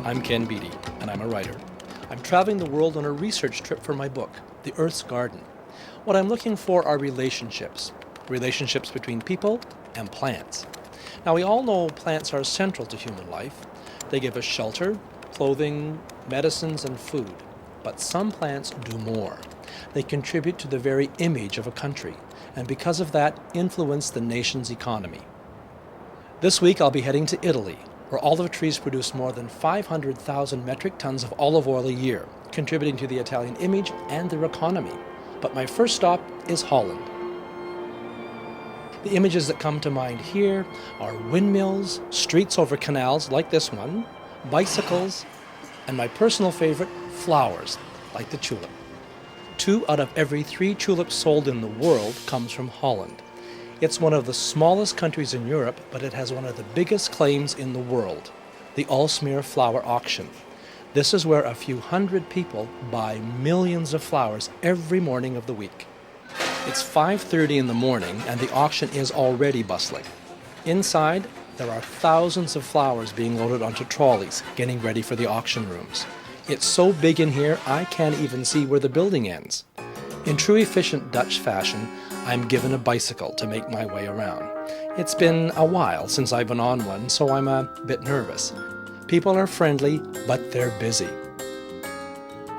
I'm Ken Beatty, and I'm a writer. I'm traveling the world on a research trip for my book, The Earth's Garden. What I'm looking for are relationships between people and plants. Now, we all know plants are central to human life. They give us shelter, clothing, medicines, and food. But some plants do more. They contribute to the very image of a country, and because of that, influence the nation's economy. This week, I'll be heading to Italy, where olive trees produce more than 500,000 metric tons of olive oil a year, contributing to the Italian image and their economy. But my first stop is Holland. The images that come to mind here are windmills, streets over canals like this one, bicycles, and my personal favorite, flowers, like the tulip. 2 out of every 3 tulips sold in the world comes from Holland. It's one of the smallest countries in Europe, but it has one of the biggest claims in the world, the Aalsmeer Flower Auction. This is where a few hundred people buy millions of flowers every morning of the week. It's 5:30 in the morning and the auction is already bustling. Inside, there are thousands of flowers being loaded onto trolleys, getting ready for the auction rooms. It's so big in here, I can't even see where the building ends. In true efficient Dutch fashion, I'm given a bicycle to make my way around. It's been a while since I've been on one, so I'm a bit nervous. People are friendly, but they're busy.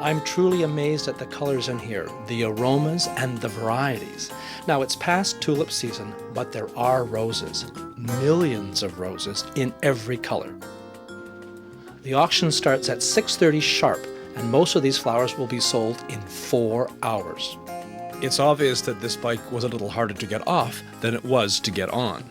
I'm truly amazed at the colors in here, the aromas and the varieties. Now, it's past tulip season, but there are roses, millions of roses in every color. The auction starts at 6:30 sharp, and most of these flowers will be sold in 4 hours. It's obvious that this bike was a little harder to get off than it was to get on.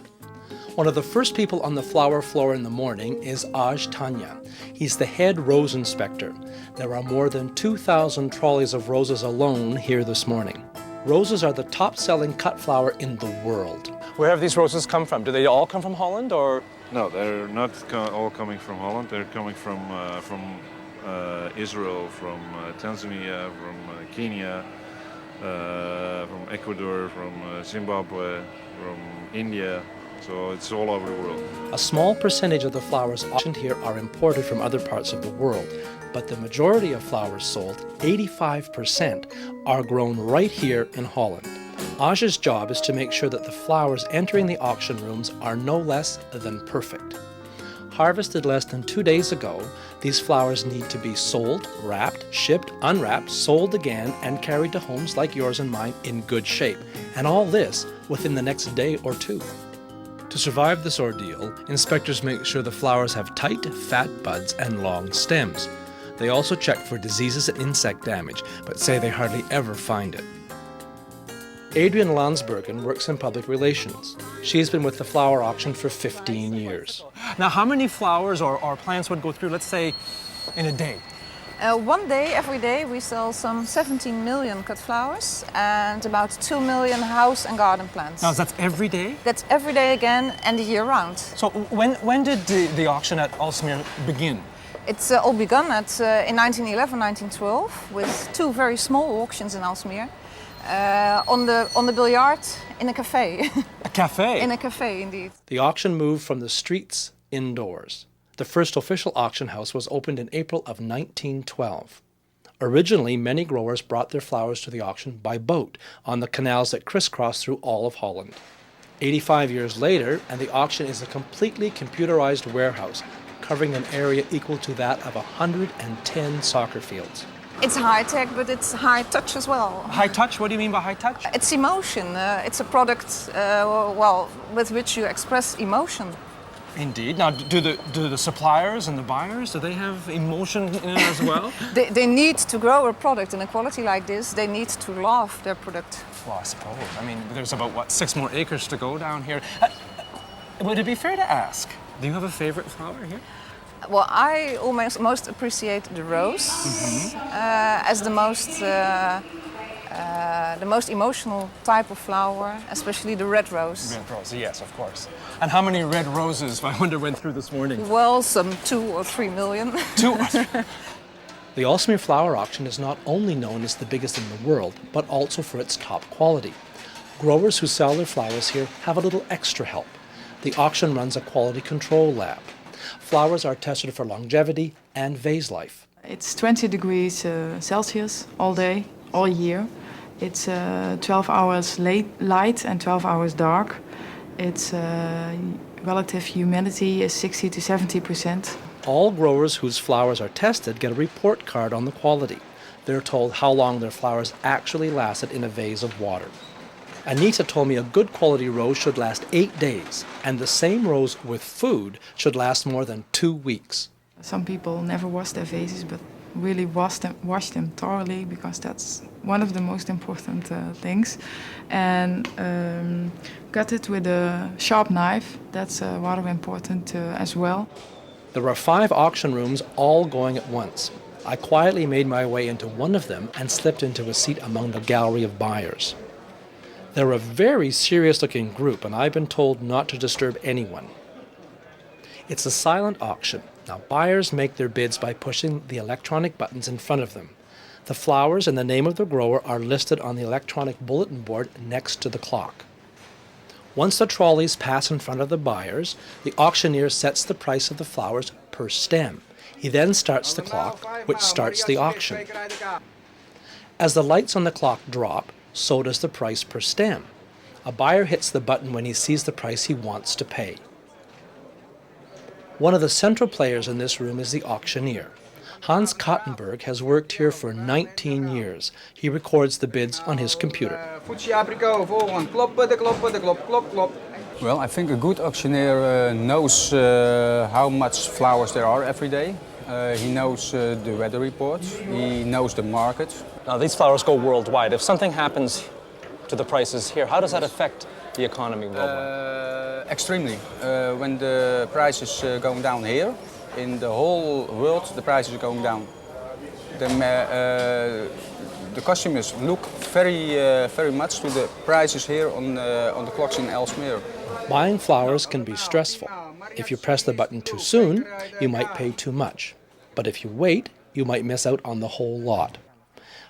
One of the first people on the flower floor in the morning is Aj Tanya. He's the head rose inspector. There are more than 2,000 trolleys of roses alone here this morning. Roses are the top-selling cut flower in the world. Where have these roses come from? Do they all come from Holland, or? No, they're not all coming from Holland. They're coming from Israel, from Tanzania, from Kenya, from Ecuador, from Zimbabwe, from India. So it's all over the world. A small percentage of the flowers auctioned here are imported from other parts of the world, but the majority of flowers sold, 85%, are grown right here in Holland. Aj's job is to make sure that the flowers entering the auction rooms are no less than perfect. Harvested less than 2 days ago, these flowers need to be sold, wrapped, shipped, unwrapped, sold again, and carried to homes like yours and mine in good shape. And all this within the next day or 2. To survive this ordeal, inspectors make sure the flowers have tight, fat buds and long stems. They also check for diseases and insect damage, but say they hardly ever find it. Adrian Landsbergen works in public relations. She's been with the flower auction for 15 years. Now, how many flowers or plants would go through, let's say, in a day? One day, every day, we sell some 17 million cut flowers and about 2 million house and garden plants. Now, that's every day? That's every day again and the year round. So when did the auction at Aalsmeer begin? It's all begun in 1911, 1912 with 2 very small auctions in Aalsmeer. On the billiard in a cafe. A cafe? In a cafe, indeed. The auction moved from the streets indoors. The first official auction house was opened in April of 1912. Originally, many growers brought their flowers to the auction by boat on the canals that crisscross through all of Holland. 85 years later, and the auction is a completely computerized warehouse, covering an area equal to that of 110 soccer fields. It's high-tech, but it's high-touch as well. High touch? What do you mean by high touch? It's emotion. It's a product, with which you express emotion. Indeed. Now, do the suppliers and the buyers, do they have emotion in it as well? They need to grow a product in a quality like this. They need to love their product. Well, I suppose. I mean, there's about, 6 more acres to go down here. Would it be fair to ask, do you have a favorite flower here? Well, I most appreciate the rose as the most emotional type of flower, especially the red rose. Red rose, yes, of course. And how many red roses, I wonder, went through this morning? Well, some 2 or 3 million. 2 or 3? The Aalsmeer Flower Auction is not only known as the biggest in the world, but also for its top quality. Growers who sell their flowers here have a little extra help. The auction runs a quality control lab. Flowers are tested for longevity and vase life. It's 20 degrees Celsius all day, all year. It's 12 hours light and 12 hours dark. Its relative humidity is 60 to 70%. All growers whose flowers are tested get a report card on the quality. They're told how long their flowers actually lasted in a vase of water. Anita told me a good quality rose should last 8 days, and the same rose with food should last more than 2 weeks. Some people never wash their vases, but really wash them thoroughly, because that's one of the most important things. And cut it with a sharp knife. That's rather important as well. There were 5 auction rooms all going at once. I quietly made my way into one of them and slipped into a seat among the gallery of buyers. They're a very serious-looking group, and I've been told not to disturb anyone. It's a silent auction. Now, buyers make their bids by pushing the electronic buttons in front of them. The flowers and the name of the grower are listed on the electronic bulletin board next to the clock. Once the trolleys pass in front of the buyers, the auctioneer sets the price of the flowers per stem. He then starts the clock, which starts the auction. As the lights on the clock drop, so does the price per stem. A buyer hits the button when he sees the price he wants to pay. One of the central players in this room is the auctioneer. Hans Kottenberg has worked here for 19 years. He records the bids on his computer. Well, I think a good auctioneer knows how much flowers there are every day. He knows the weather reports, he knows the market. Now, these flowers go worldwide. If something happens to the prices here, how does that affect the economy worldwide? Extremely. When the price is going down here, in the whole world the prices are going down. The customers look very much to the prices here on the clocks in Ellesmere. Buying flowers can be stressful. If you press the button too soon, you might pay too much. But if you wait, you might miss out on the whole lot.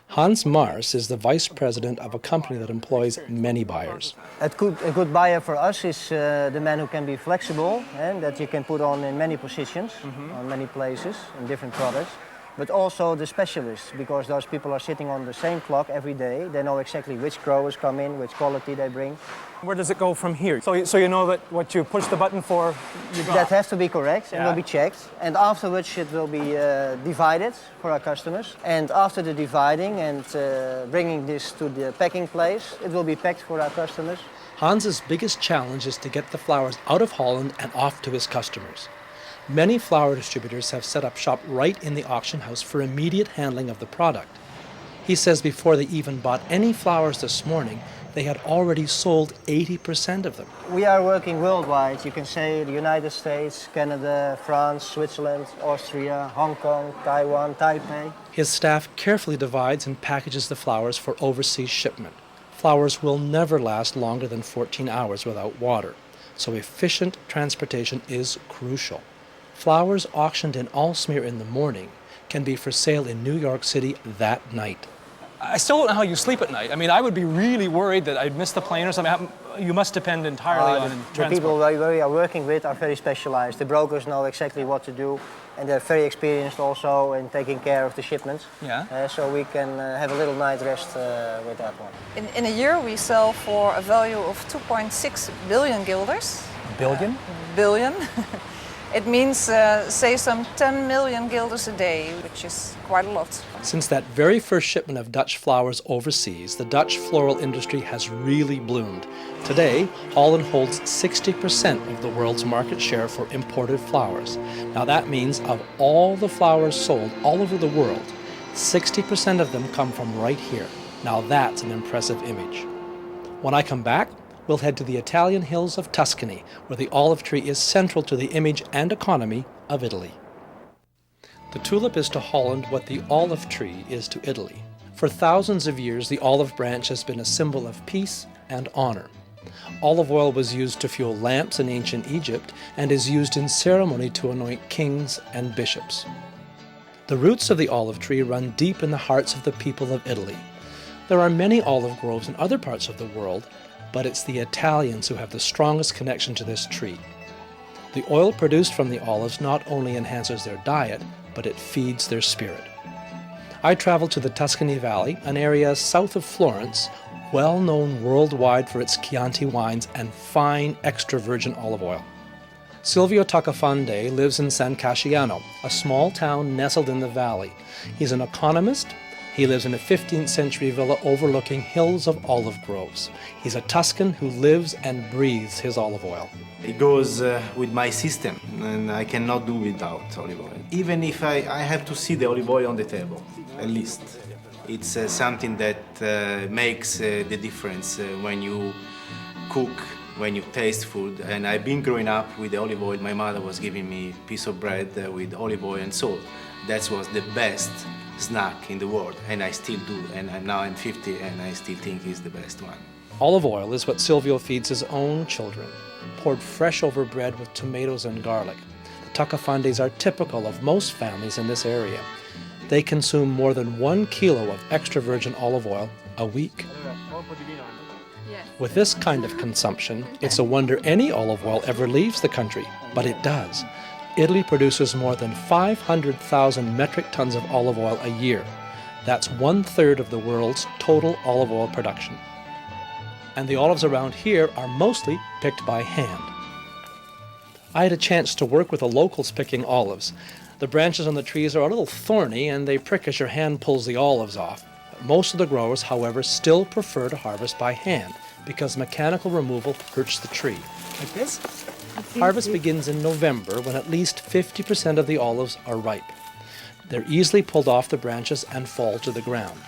Hans Mars is the vice president of a company that employs many buyers. A good buyer for us is the man who can be flexible and that you can put on in many positions, on many places, in different products. But also the specialists, because those people are sitting on the same clock every day. They know exactly which growers come in, which quality they bring. Where does it go from here? So you know that what you push the button for, you got. That has to be correct and will be checked. And after which it will be divided for our customers. And after the dividing and bringing this to the packing place, it will be packed for our customers. Hans's biggest challenge is to get the flowers out of Holland and off to his customers. Many flower distributors have set up shop right in the auction house for immediate handling of the product. He says before they even bought any flowers this morning, they had already sold 80% of them. We are working worldwide. You can say the United States, Canada, France, Switzerland, Austria, Hong Kong, Taiwan, Taipei. His staff carefully divides and packages the flowers for overseas shipment. Flowers will never last longer than 14 hours without water, so efficient transportation is crucial. Flowers auctioned in Aalsmeer in the morning can be for sale in New York City that night. I still don't know how you sleep at night. I mean, I would be really worried that I'd miss the plane or something. You must depend entirely on transport. The people we are working with are very specialized. The brokers know exactly what to do, and they're very experienced also in taking care of the shipments. Yeah. So we can have a little night rest with that one. In a year we sell for a value of 2.6 billion guilders. Billion? Billion. It means, say, some 10 million guilders a day, which is quite a lot. Since that very first shipment of Dutch flowers overseas, the Dutch floral industry has really bloomed. Today, Holland holds 60% of the world's market share for imported flowers. Now that means of all the flowers sold all over the world, 60% of them come from right here. Now that's an impressive image. When I come back, we'll head to the Italian hills of Tuscany, where the olive tree is central to the image and economy of Italy. The tulip is to Holland what the olive tree is to Italy. For thousands of years, the olive branch has been a symbol of peace and honor. Olive oil was used to fuel lamps in ancient Egypt and is used in ceremony to anoint kings and bishops. The roots of the olive tree run deep in the hearts of the people of Italy. There are many olive groves in other parts of the world, but it's the Italians who have the strongest connection to this tree. The oil produced from the olives not only enhances their diet, but it feeds their spirit. I traveled to the Tuscany Valley, an area south of Florence, well known worldwide for its Chianti wines and fine extra virgin olive oil. Silvio Tacofande lives in San Casciano, a small town nestled in the valley. He's an economist. He lives in a 15th century villa overlooking hills of olive groves. He's a Tuscan who lives and breathes his olive oil. It goes with my system, and I cannot do without olive oil. Even if I have to see the olive oil on the table, at least. It's something that makes the difference when you cook, when you taste food. And I've been growing up with the olive oil. My mother was giving me a piece of bread with olive oil and salt. That was the best snack in the world, and I still do. And now I'm 50 and I still think it's the best one. Olive oil is what Silvio feeds his own children, poured fresh over bread with tomatoes and garlic. The Tacofandes are typical of most families in this area. They consume more than 1 kilo of extra virgin olive oil a week. With this kind of consumption, it's a wonder any olive oil ever leaves the country, but it does. Italy produces more than 500,000 metric tons of olive oil a year. That's 1/3 of the world's total olive oil production. And the olives around here are mostly picked by hand. I had a chance to work with the locals picking olives. The branches on the trees are a little thorny and they prick as your hand pulls the olives off. Most of the growers, however, still prefer to harvest by hand because mechanical removal hurts the tree. Like this? Harvest begins in November when at least 50% of the olives are ripe. They're easily pulled off the branches and fall to the ground.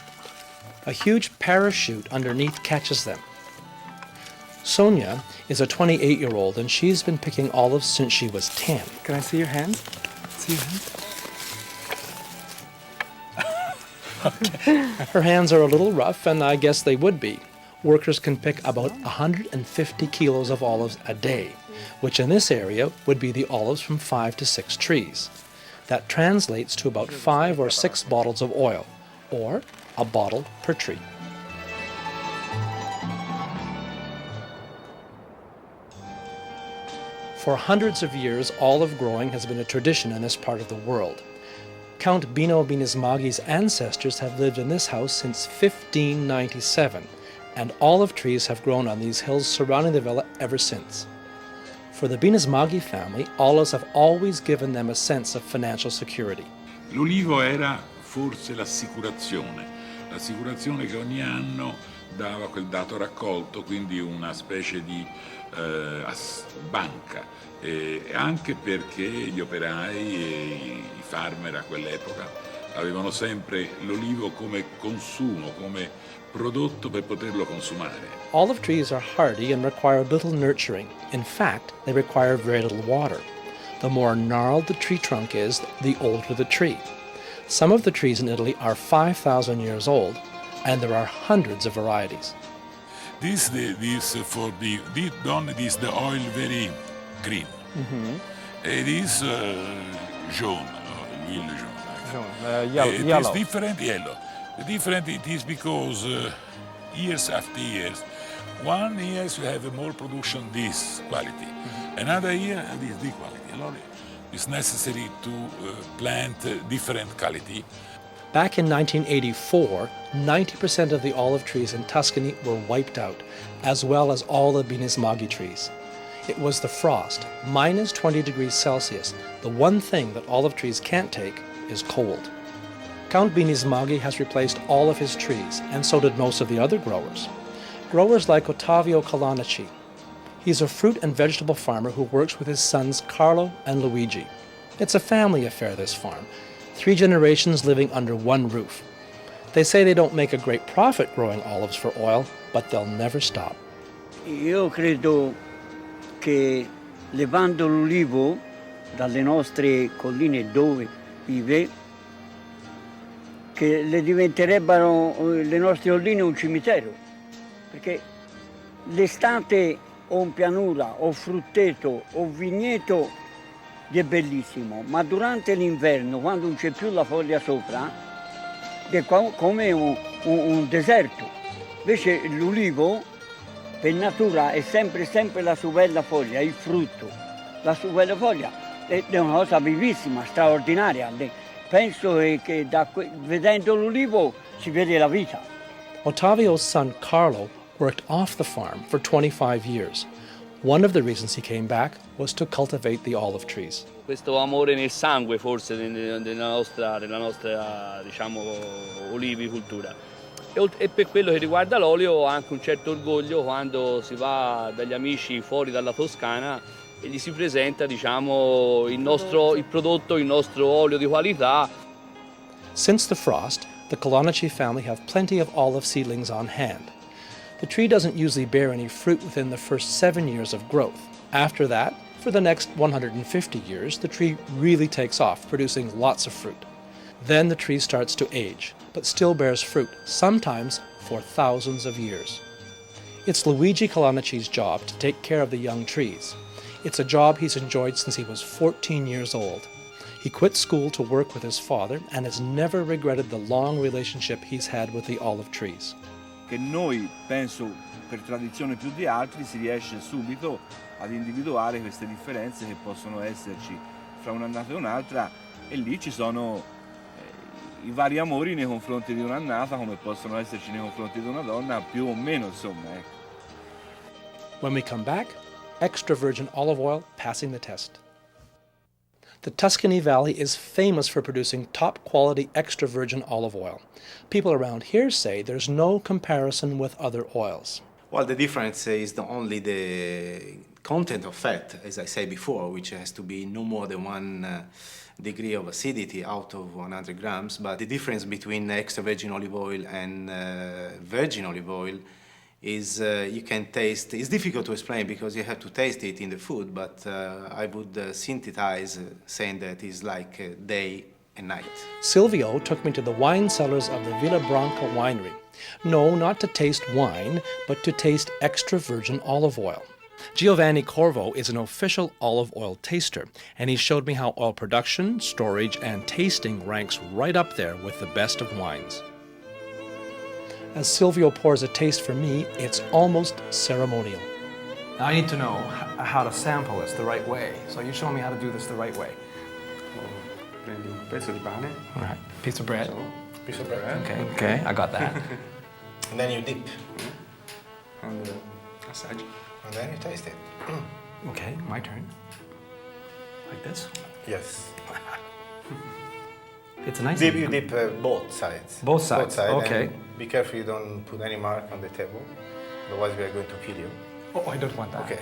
A huge parachute underneath catches them. Sonia is a 28-year-old and she's been picking olives since she was 10. Can I see your hands? See your hands? Her hands are a little rough, and I guess they would be. Workers can pick about 150 kilos of olives a day, which in this area would be the olives from 5 to 6 trees. That translates to about 5 or 6 bottles of oil, or a bottle per tree. For hundreds of years, olive growing has been a tradition in this part of the world. Count Bino Binismaghi's ancestors have lived in this house since 1597, and olive trees have grown on these hills surrounding the villa ever since. For the Binismaghi family, olives have always given them a sense of financial security. L'ulivo era forse l'assicurazione che ogni anno dava quel dato raccolto, quindi una specie di banca, anche perché gli operai e i farmer a quell'epoca avevano sempre l'olivo come consumo, come prodotto per poterlo consumare. Olive trees are hardy and require little nurturing. In fact, they require very little water. The more gnarled the tree trunk is, the older the tree. Some of the trees in Italy are 5,000 years old, and there are hundreds of varieties. This the oil very green. It is jaune, l'huile jaune. Yellow. It is different yellow. The different it is because years after years, one year you have more production this quality, another year this quality. It's necessary to plant different quality. Back in 1984, 90% of the olive trees in Tuscany were wiped out, as well as all the Binismaghi trees. It was the frost, minus 20 degrees Celsius. The one thing that olive trees can't take is cold. Count Binismaghi has replaced all of his trees, and so did most of the other growers. Growers like Ottavio Calanici. He's a fruit and vegetable farmer who works with his sons Carlo and Luigi. It's a family affair, this farm. 3 generations living under one roof. They say they don't make a great profit growing olives for oil, but they'll never stop. Io credo che levando l'ulivo dalle nostre colline dove vive, che le diventerebbero le nostre colline un cimitero, perché l'estate o in pianura o frutteto o vigneto è bellissimo, ma durante l'inverno, quando non c'è più la foglia sopra, è come un deserto. Invece l'ulivo, per natura, è sempre la sua bella foglia, il frutto. la sua bella foglia è una cosa vivissima, straordinaria. Penso che vedendo l'ulivo si vede la vita. Ottavio's son Carlo worked off the farm for 25 years. One of the reasons he came back was to cultivate the olive trees. Questo amore nel sangue forse della nostra diciamo, olivicoltura. E per quello che riguarda l'olio ho anche un certo orgoglio quando si va dagli amici fuori dalla Toscana e gli si presenta diciamo, il prodotto, il nostro olio di qualità. Since the frost, the Kalanichi family have plenty of olive seedlings on hand. The tree doesn't usually bear any fruit within the first 7 years of growth. After that, for the next 150 years, the tree really takes off, producing lots of fruit. Then the tree starts to age, but still bears fruit, sometimes for thousands of years. It's Luigi Kalanici's job to take care of the young trees. It's a job he's enjoyed since he was 14 years old. He quit school to work with his father and has never regretted the long relationship he's had with the olive trees. Che noi, penso, per tradizione più di altri, si riesce subito ad individuare queste differenze che possono esserci fra un'annata e un'altra, e lì ci sono i vari amori nei confronti di un'annata come possono esserci nei confronti di una donna, più o meno, insomma. Ecco. When we come back, extra virgin olive oil passing the test. The Tuscany Valley is famous for producing top-quality extra virgin olive oil. People around here say there's no comparison with other oils. Well, the difference is not only the content of fat, as I said before, which has to be no more than 1 degree of acidity out of 100 grams, but the difference between extra virgin olive oil and virgin olive oil is you can taste. It's difficult to explain because you have to taste it in the food, but I would synthesize saying that it's like day and night. Silvio took me to the wine cellars of the Villa Branca winery. No, not to taste wine, but to taste extra virgin olive oil. Giovanni Corvo is an official olive oil taster, and he showed me how oil production, storage, and tasting ranks right up there with the best of wines. As Silvio pours a taste for me, it's almost ceremonial. Now I need to know how to sample this the right way. So you show me how to do this the right way. Prendi un pezzo di pane. All right, piece of bread. Piece of bread. Okay, I got that. And then you dip. And assaggi. And then you taste it. Okay, my turn. Like this. Yes. It's a nice. You dip both sides. Both sides, okay. And be careful you don't put any mark on the table, otherwise we are going to kill you. Oh, I don't want that. Okay.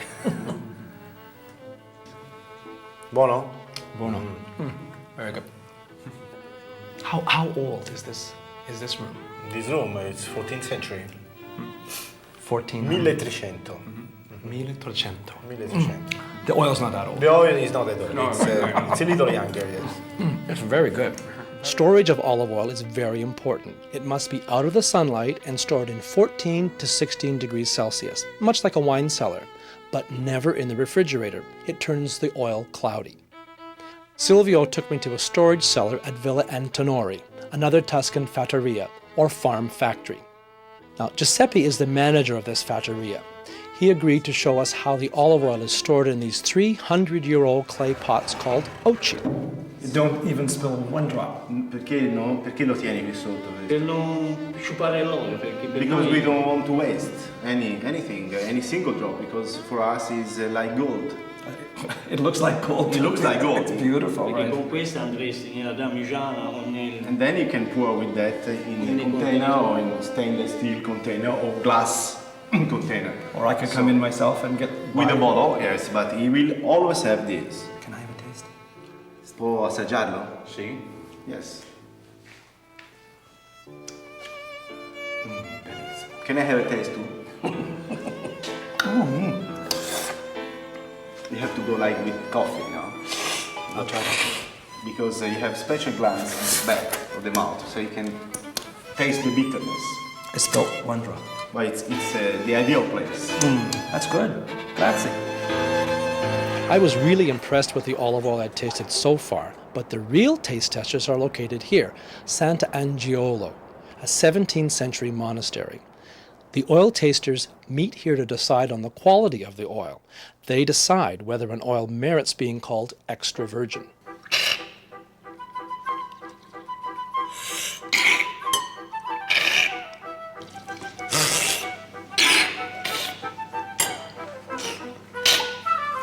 Buono? Buono. Very good. How old is this room? This room is 14th century. 14. 1300. 1300. 1300. The oil's not that old. The oil is not that old. It's a little younger, yes. It's very good. Storage of olive oil is very important. It must be out of the sunlight and stored in 14 to 16 degrees Celsius, much like a wine cellar, but never in the refrigerator. It turns the oil cloudy. Silvio took me to a storage cellar at Villa Antonori, another Tuscan fattoria, or farm factory. Now, Giuseppe is the manager of this fattoria. He agreed to show us how the olive oil is stored in these 300-year-old clay pots called occhi. You don't even spill one drop. Perché no? Perché lo tieni qui sotto? Per non sciupare l'olio, perché per Because noi we don't want to waste anything, any single drop, because for us it's like gold. It looks like gold. It looks like gold. It's beautiful, perché right? con questa andresti nella damigiana o nel... And then you can pour with that in a container or in a stainless steel container or glass container. Or I could come in myself and get... With a bottle, yes, but he will always have this. Can I have a taste? Può assaggiarlo? Sì. Yes. Can I have a taste too? You have to go like with coffee, you know? I'll try that. Because you have special glands in the back of the mouth, so you can taste the bitterness. I spilled one drop. But it's the ideal place. That's good. Grazie. I was really impressed with the olive oil I'd tasted so far, but the real taste testers are located here, Santa Angiolo, a 17th century monastery. The oil tasters meet here to decide on the quality of the oil. They decide whether an oil merits being called extra virgin.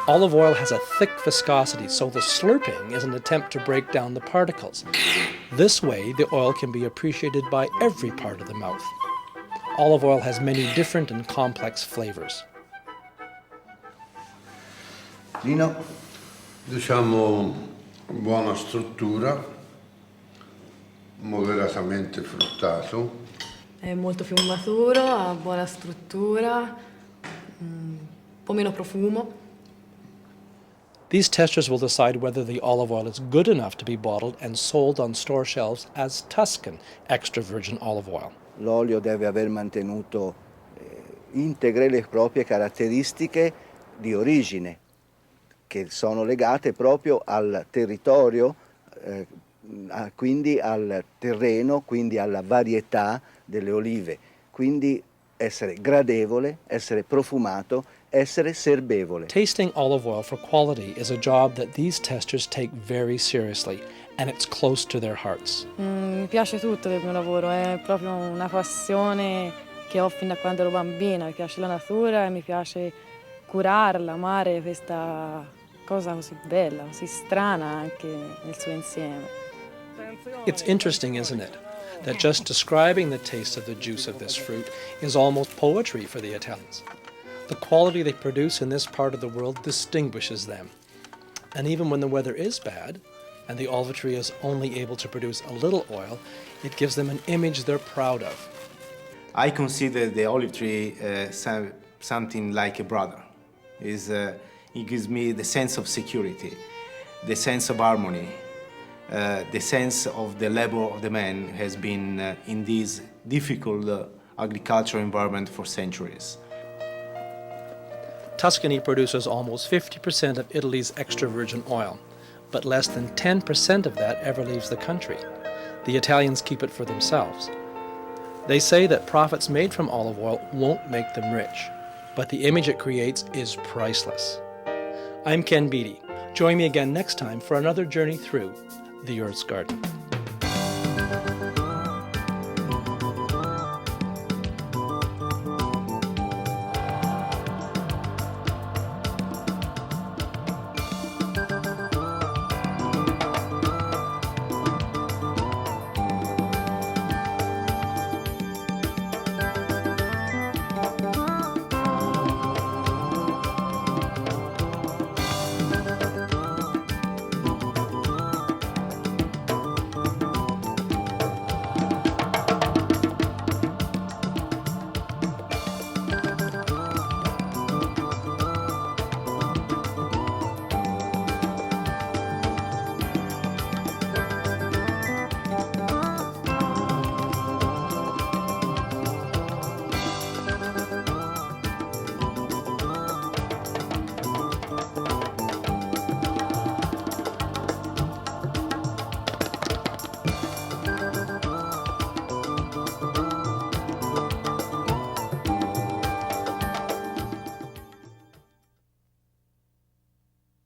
Olive oil has a thick viscosity, so the slurping is an attempt to break down the particles. This way, the oil can be appreciated by every part of the mouth. Olive oil has many different and complex flavors. Lino? Diciamo buona struttura, moderatamente fruttato. È molto più maturo, ha buona struttura, un po' meno profumo. These testers will decide whether the olive oil is good enough to be bottled and sold on store shelves as Tuscan extra virgin olive oil. L'olio deve aver mantenuto integre le proprie caratteristiche di origine, che sono legate proprio al territorio, quindi al terreno, quindi alla varietà delle olive. Quindi essere gradevole, essere profumato, essere serbevole. Tasting olive oil for quality is a job that these testers take very seriously, and it's close to their hearts. Mi piace tutto del mio lavoro, è proprio una passione che ho fin da quando ero bambina. Mi piace la natura e mi piace curarla, amare questa cosa così bella, così strana anche nel suo insieme. It's interesting, isn't it, that just describing the taste of the juice of this fruit is almost poetry for the Italians. The quality they produce in this part of the world distinguishes them. And even when the weather is bad, and the olive tree is only able to produce a little oil, it gives them an image they're proud of. I consider the olive tree something like a brother. It gives me the sense of security, the sense of harmony, the sense of the labor of the man has been in this difficult agricultural environment for centuries. Tuscany produces almost 50% of Italy's extra virgin oil, but less than 10% of that ever leaves the country. The Italians keep it for themselves. They say that profits made from olive oil won't make them rich, but the image it creates is priceless. I'm Ken Beattie. Join me again next time for another journey through the Earth's Garden.